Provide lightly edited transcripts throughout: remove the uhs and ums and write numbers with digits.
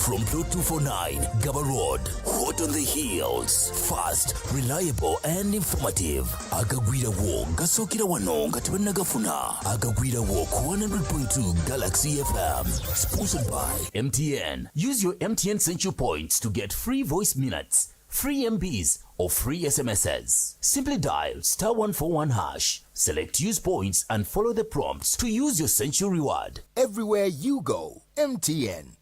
from Plot 249, Gaba Road. Hot on the heels. Fast, reliable, and informative. Agagwira wo gasokira wano ngatibanna gafuna. Agagwira wo ku 100.2 Galaxy FM. Sponsored by MTN. Use your MTN Central Points to get free voice minutes, free MBs, or free SMSs. Simply dial *141#, select use points, and follow the prompts to use your Central reward. Everywhere you go, MTN.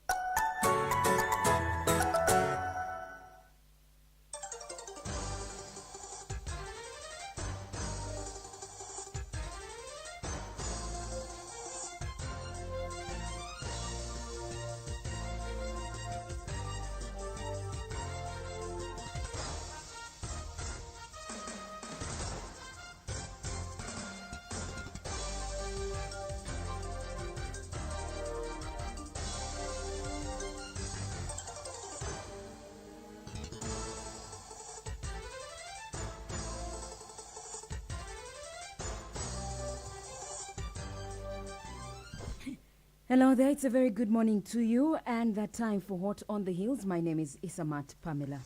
Hello there, it's a very good morning to you and that time for Hot on the Hills. My name is Isamat Pamela.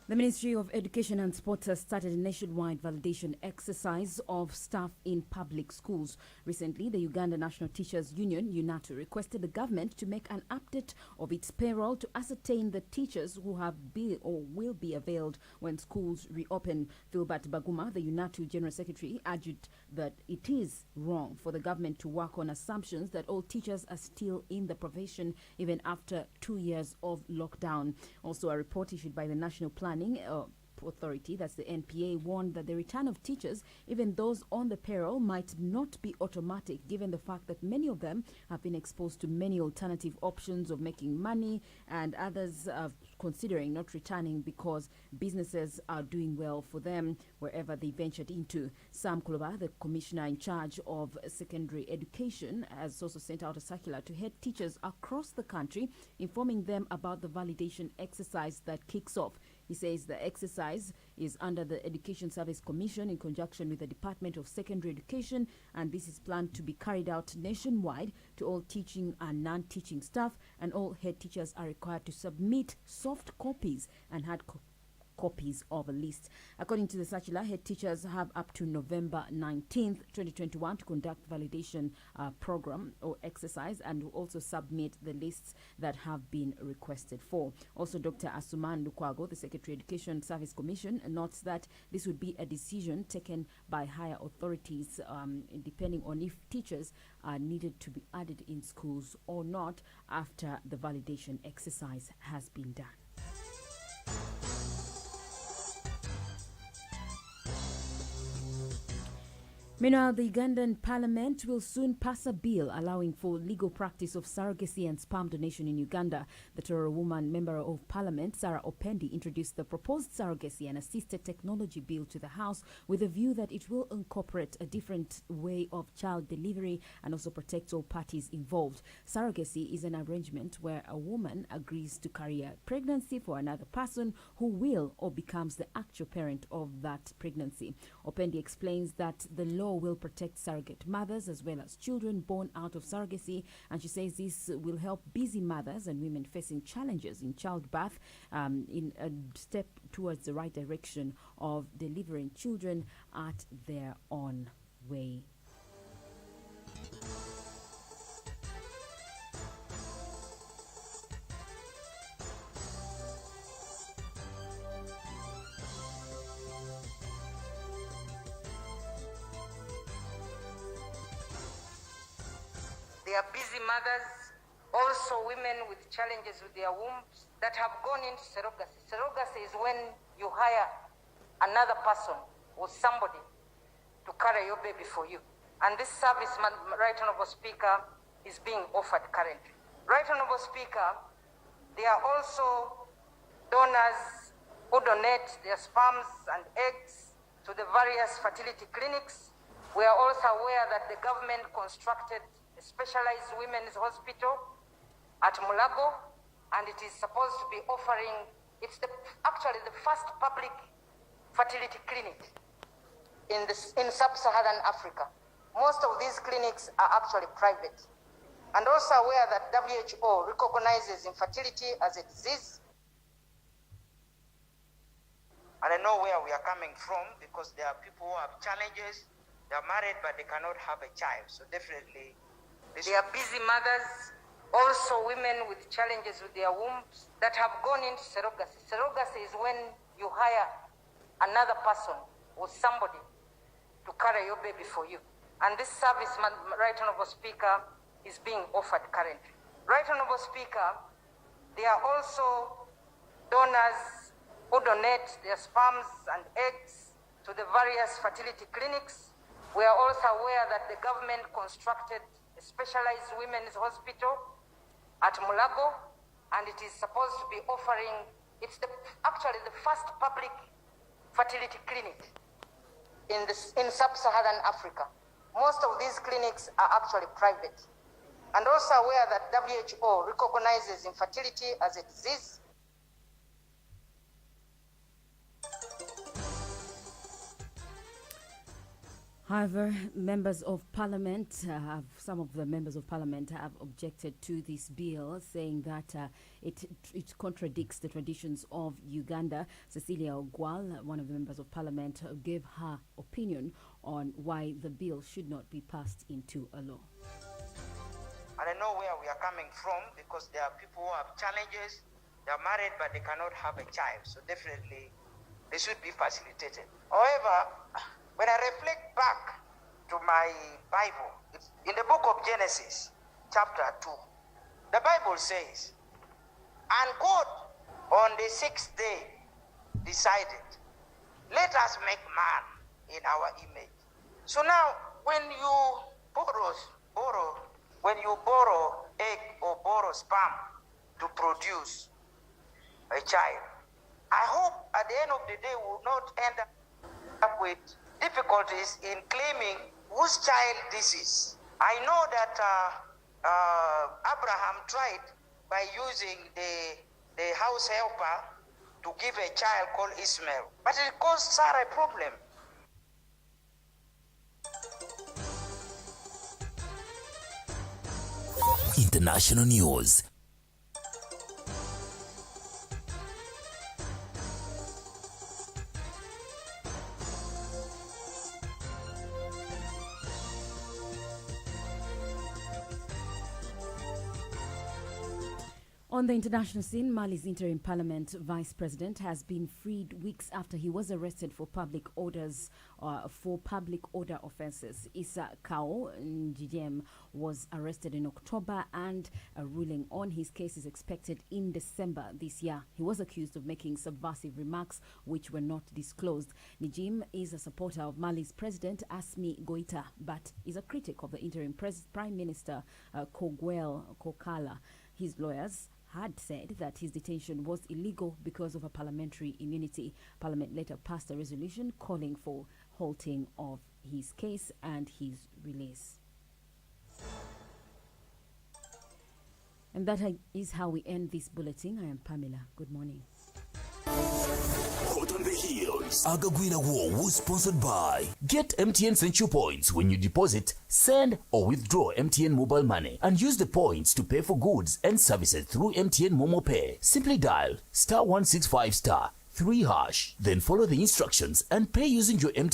The Ministry of Education and Sports has started a nationwide validation exercise of staff in public schools. Recently, the Uganda National Teachers Union, UNATU, requested the government to make an update of its payroll to ascertain the teachers who have been or will be availed when schools reopen. Philbert Baguma, the UNATU General Secretary, argued that it is wrong for the government to work on assumptions that all teachers are still in the profession even after 2 years of lockdown. Also, a report issued by the National Planning Authority, that's the NPA, warned that the return of teachers, even those on the payroll, might not be automatic given the fact that many of them have been exposed to many alternative options of making money, and others are considering not returning because businesses are doing well for them wherever they ventured into. Sam Kuloba, the commissioner in charge of secondary education, has also sent out a circular to head teachers across the country, informing them about the validation exercise that kicks off. He says the exercise is under the Education Service Commission in conjunction with the Department of Secondary Education, and this is planned to be carried out nationwide to all teaching and non-teaching staff, and all head teachers are required to submit soft copies and hard copies of a list. According to the circular, head teachers have up to November 19th, 2021 to conduct validation program or exercise and also submit the lists that have been requested for. Also, Dr. Asuman Lukwago, the Secretary Education Service Commission, notes that this would be a decision taken by higher authorities depending on if teachers are needed to be added in schools or not after the validation exercise has been done. Meanwhile, the Ugandan parliament will soon pass a bill allowing for legal practice of surrogacy and sperm donation in Uganda. The Tororo woman member of parliament, Sarah Opendi, introduced the proposed surrogacy and assisted technology bill to the House with a view that it will incorporate a different way of child delivery and also protect all parties involved. Surrogacy is an arrangement where a woman agrees to carry a pregnancy for another person who will or becomes the actual parent of that pregnancy. Opendi explains that the law will protect surrogate mothers as well as children born out of surrogacy, and she says this will help busy mothers and women facing challenges in childbirth in a step towards the right direction of delivering children at their own way. There are busy mothers, also women with challenges with their wombs that have gone into surrogacy. Surrogacy is when you hire another person or somebody to carry your baby for you. And this service, Right Honourable Speaker, is being offered currently. Right Honourable Speaker, there are also donors who donate their sperms and eggs to the various fertility clinics. We are also aware that the government constructed a specialized women's hospital at Mulago, and it is supposed to be offering, it's actually the first public fertility clinic in sub-Saharan Africa. Most of these clinics are actually private. and also aware that WHO recognizes infertility as a disease. And I know where we are coming from, because there are people who have challenges. They are married, but they cannot have a child. So definitely, they are busy mothers, also women with challenges with their wombs that have gone into surrogacy. Surrogacy is when you hire another person or somebody to carry your baby for you. And this service, Right Honourable Speaker, is being offered currently. Right Honourable Speaker, there are also donors who donate their sperms and eggs to the various fertility clinics. We are also aware that the government constructed a specialized women's hospital at Mulago, and it is supposed to be offering, actually the first public fertility clinic in sub-Saharan Africa. Most of these clinics are actually private. And also aware that WHO recognizes infertility as a disease. However, members of parliament some of the members of parliament have objected to this bill, saying that it contradicts the traditions of Uganda. Cecilia Ogwal, one of the members of parliament, gave her opinion on why the bill should not be passed into a law. And I know where we are coming from, because there are people who have challenges. They are married, but they cannot have a child. So definitely, they should be facilitated. However, when I reflect back to my Bible, in the book of Genesis, chapter 2, the Bible says, and God on the 6th day decided, let us make man in our image. So now, when you borrow egg or borrow sperm to produce a child, I hope at the end of the day we will not end up with difficulties in claiming whose child this is. I know that Abraham tried by using the house helper to give a child called Ishmael, but it caused Sarah a problem. International news. On the international scene, Mali's interim parliament vice president has been freed weeks after he was arrested for public order offences. Issa Kao Njijem was arrested in October, and a ruling on his case is expected in December this year. He was accused of making subversive remarks which were not disclosed. Njijem is a supporter of Mali's president Assimi Goïta, but is a critic of the interim prime minister Kogwel Kokala. His lawyers had said that his detention was illegal because of a parliamentary immunity. Parliament later passed a resolution calling for halting of his case and his release. And that is how we end this bulletin. I am Pamela. Good morning. Hot on the Heels. Agagwina War was sponsored by Get MTN Central Points when you deposit, send or withdraw MTN mobile money, and use the points to pay for goods and services through MTN Momo Pay. Simply dial *165*3#, then follow the instructions and pay using your MTN